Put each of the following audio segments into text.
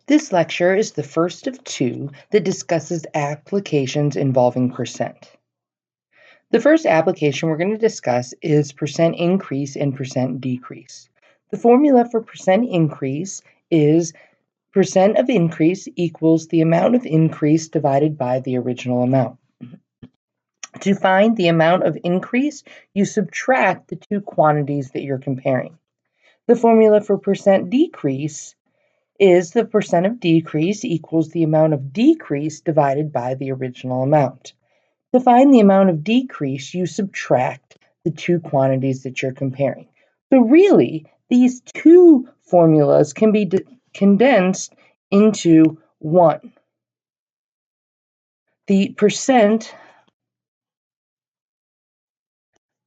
This lecture is the first of two that discusses applications involving percent. The first application we're going to discuss is percent increase and percent decrease. The formula for percent increase is percent of increase equals the amount of increase divided by the original amount. To find the amount of increase, you subtract the two quantities that you're comparing. The formula for percent decrease is the percent of decrease equals the amount of decrease divided by the original amount. To find the amount of decrease, you subtract the two quantities that you're comparing. So really, these two formulas can be condensed into one. The percent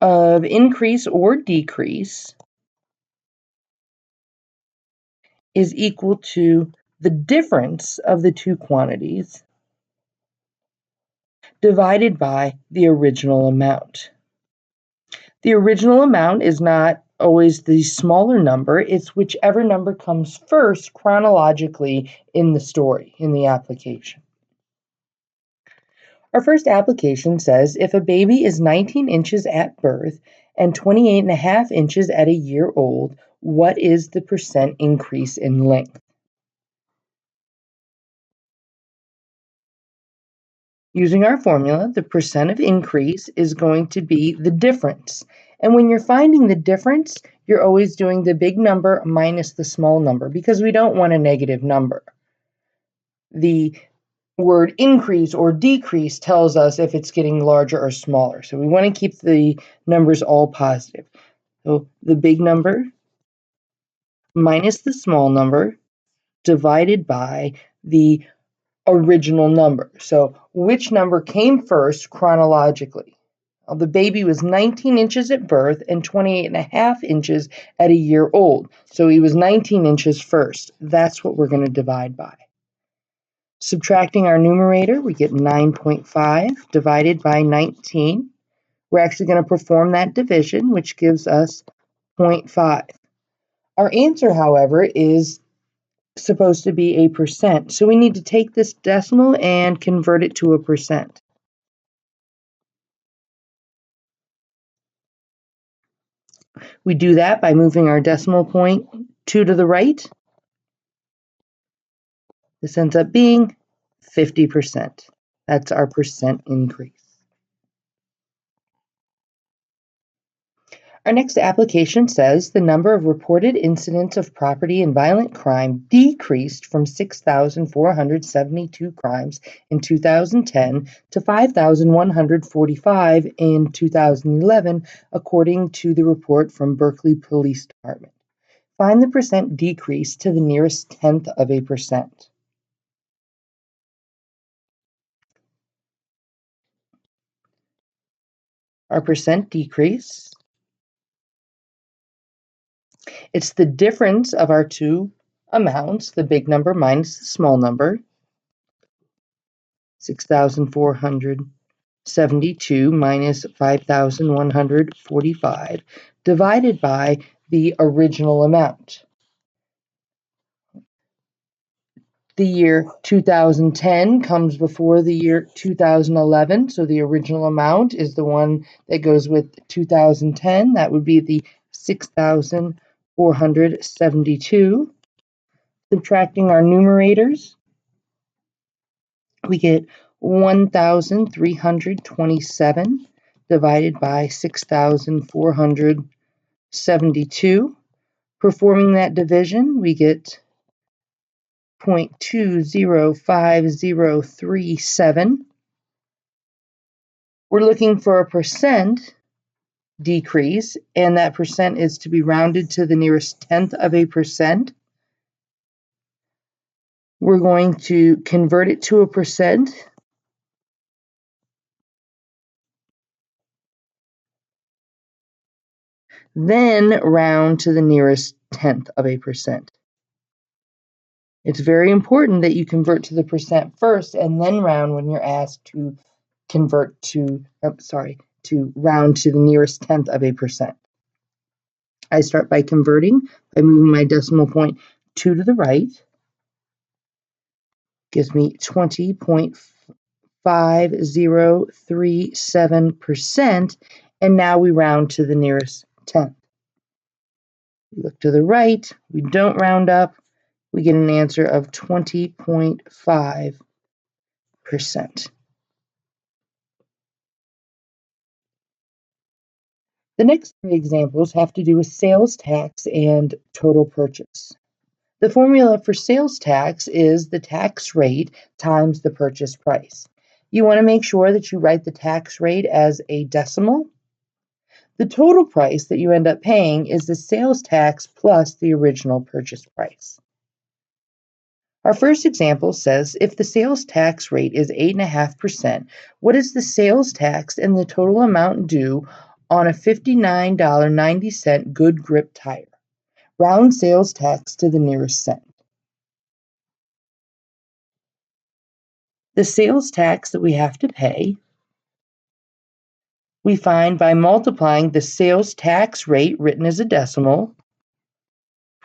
of increase or decrease is equal to the difference of the two quantities divided by the original amount. The original amount is not always the smaller number, it's whichever number comes first chronologically in the story, in the application. Our first application says if a baby is 19 inches at birth and 28.5 inches at a year old, what is the percent increase in length? Using our formula, the percent of increase is going to be the difference. And when you're finding the difference, you're always doing the big number minus the small number because we don't want a negative number. The word increase or decrease tells us if it's getting larger or smaller. So we want to keep the numbers all positive. So the big number minus the small number divided by the original number. So which number came first chronologically? Well, the baby was 19 inches at birth and 28.5 inches at a year old. So he was 19 inches first. That's what we're going to divide by. Subtracting our numerator, we get 9.5 divided by 19. We're actually going to perform that division, which gives us 0.5. Our answer, however, is supposed to be a percent. So we need to take this decimal and convert it to a percent. We do that by moving our decimal point 2 to the right. This ends up being 50%. That's our percent increase. Our next application says the number of reported incidents of property and violent crime decreased from 6,472 crimes in 2010 to 5,145 in 2011, according to the report from Berkeley Police Department. Find the percent decrease to the nearest tenth of a percent. Our percent decrease, it's the difference of our two amounts, the big number minus the small number, 6,472 minus 5,145, divided by the original amount. The year 2010 comes before the year 2011, so the original amount is the one that goes with 2010. That would be the 6,472. Subtracting our numerators, we get 1,327 divided by 6,472. Performing that division, we get 0.205037. We're looking for a percent decrease, and that percent is to be rounded to the nearest tenth of a percent. We're going to convert it to a percent. Then round to the nearest tenth of a percent. It's very important that you convert to the percent first and then round when you're asked to convert to, to round to the nearest tenth of a percent. I start by converting by moving my decimal point 2 to the right. gives me 20.5037%, and now we round to the nearest tenth. We look to the right, we don't round up, we get an answer of 20.5%. The next three examples have to do with sales tax and total purchase. The formula for sales tax is the tax rate times the purchase price. You want to make sure that you write the tax rate as a decimal. The total price that you end up paying is the sales tax plus the original purchase price. Our first example says if the sales tax rate is 8.5%, what is the sales tax and the total amount due on a $59.90 good grip tire? Round sales tax to the nearest cent. The sales tax that we have to pay, we find by multiplying the sales tax rate written as a decimal,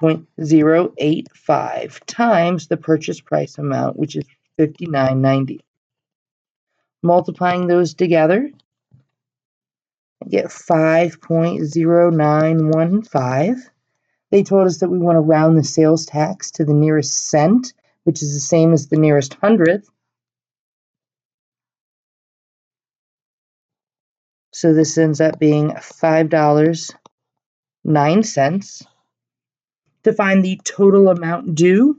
0.085, times the purchase price amount, which is $59.90. Multiplying those together, I get 5.0915. They told us that we want to round the sales tax to the nearest cent, which is the same as the nearest hundredth. So this ends up being $5.09. To find the total amount due,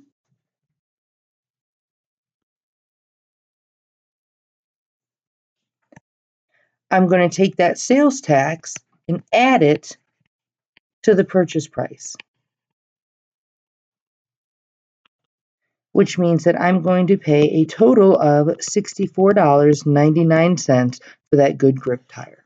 I'm going to take that sales tax and add it to the purchase price, which means that I'm going to pay a total of $64.99 for that good grip tire.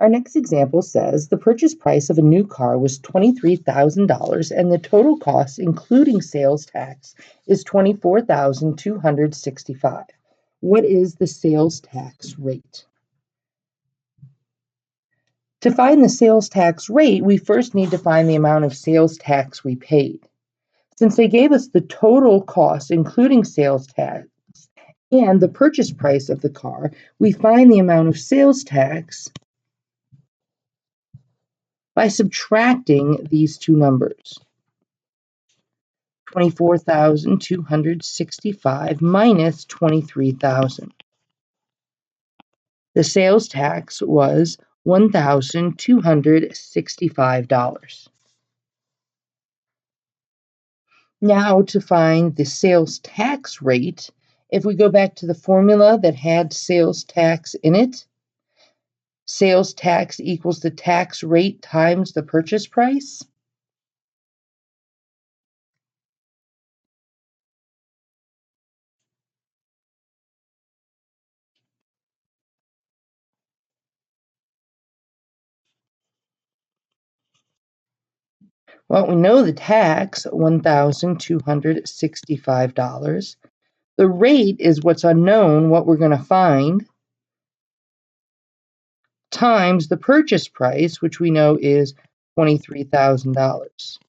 Our next example says the purchase price of a new car was $23,000 and the total cost, including sales tax, is $24,265. What is the sales tax rate? To find the sales tax rate, we first need to find the amount of sales tax we paid. Since they gave us the total cost, including sales tax, and the purchase price of the car, we find the amount of sales tax by subtracting these two numbers. 24,265 minus 23,000. The sales tax was $1,265. Now to find the sales tax rate, if we go back to the formula that had sales tax in it, sales tax equals the tax rate times the purchase price. Well, we know the tax, $1,265. The rate is what's unknown, what we're going to find, times the purchase price, which we know is $23,000.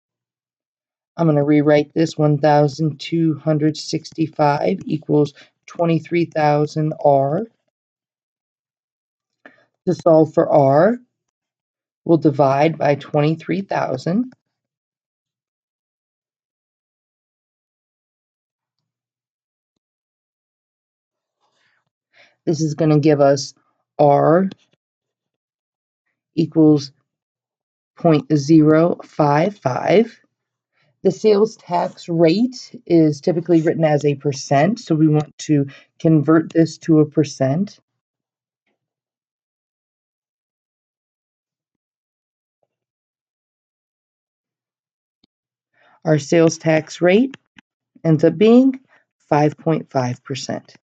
I'm going to rewrite this 1,265 equals 23,000 R. To solve for R, we'll divide by 23,000. This is going to give us R equals 0.055. The sales tax rate is typically written as a percent, so we want to convert this to a percent. Our sales tax rate ends up being 5.5%.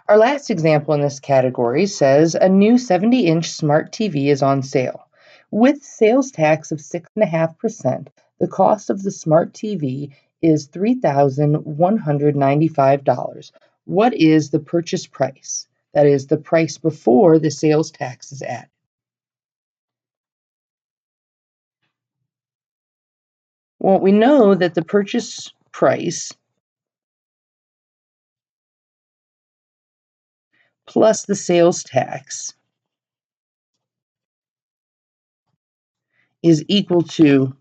Our last example in this category says a new 70-inch smart TV is on sale. With sales tax of 6.5%, the cost of the smart TV is $3,195. What is the purchase price? That is the price before the sales tax is added. Well, we know that the purchase price plus the sales tax is equal to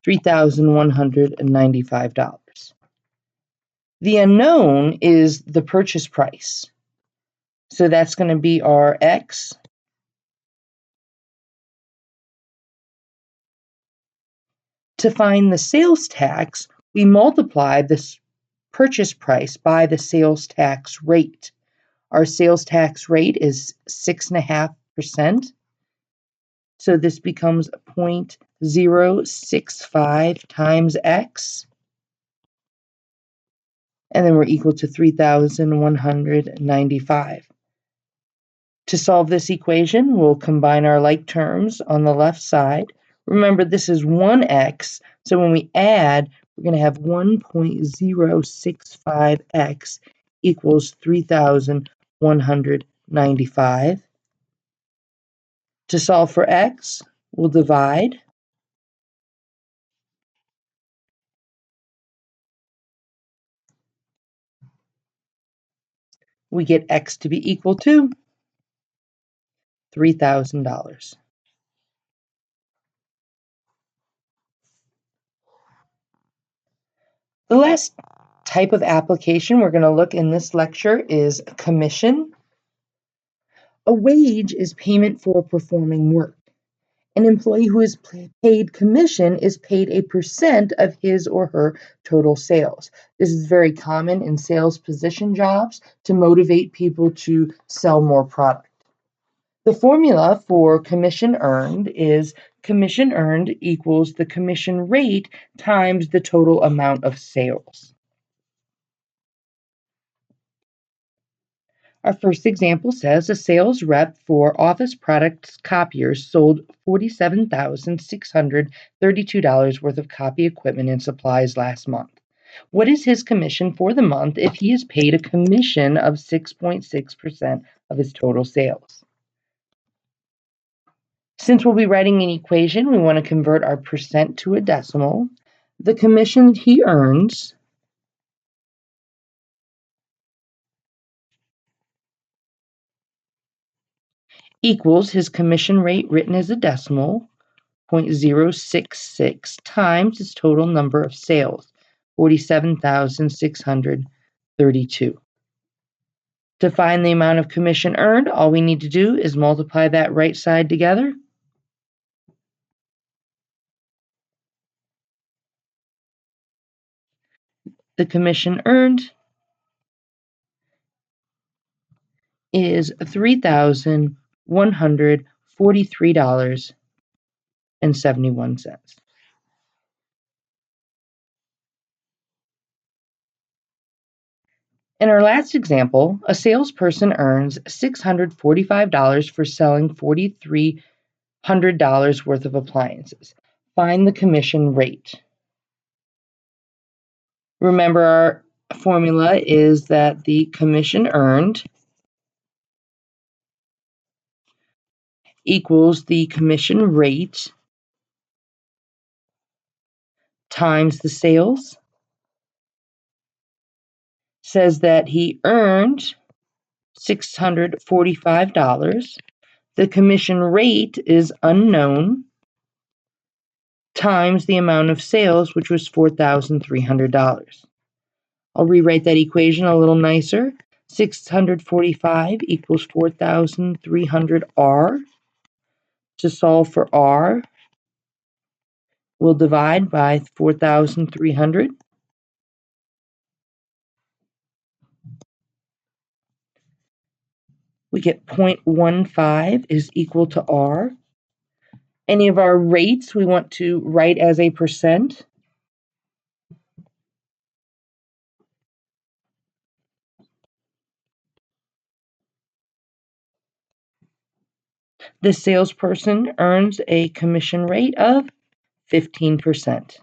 $3,195. The unknown is the purchase price. So that's going to be our X. To find the sales tax, we multiply this purchase price by the sales tax rate. Our sales tax rate is 6.5%. So this becomes 0.065 times X. And then we're equal to 3,195. To solve this equation, we'll combine our like terms on the left side. Remember, this is 1x, so when we add, we're going to have 1.065x equals 3,195. To solve for x, we'll divide. We get x to be equal to $3,000. The last type of application we're going to look in this lecture is commission. A wage is payment for performing work. An employee who is paid commission is paid a percent of his or her total sales. This is very common in sales position jobs to motivate people to sell more product. The formula for commission earned is commission earned equals the commission rate times the total amount of sales. Our first example says a sales rep for office products copiers sold $47,632 worth of copy equipment and supplies last month. What is his commission for the month if he is paid a commission of 6.6% of his total sales? Since we'll be writing an equation, we want to convert our percent to a decimal. The commission he earns equals his commission rate written as a decimal, 0.066, times his total number of sales, 47,632. To find the amount of commission earned, all we need to do is multiply that right side together. The commission earned is $3,143.71. In our last example, a salesperson earns $645 for selling $4,300 worth of appliances. Find the commission rate. Remember, our formula is that the commission earned equals the commission rate times the sales. Says that he earned $645. The commission rate is unknown times the amount of sales, which was $4,300. I'll rewrite that equation a little nicer. 645 equals 4,300 R. To solve for R, we'll divide by 4,300. We get 0.15 is equal to R. Any of our rates we want to write as a percent. The salesperson earns a commission rate of 15%.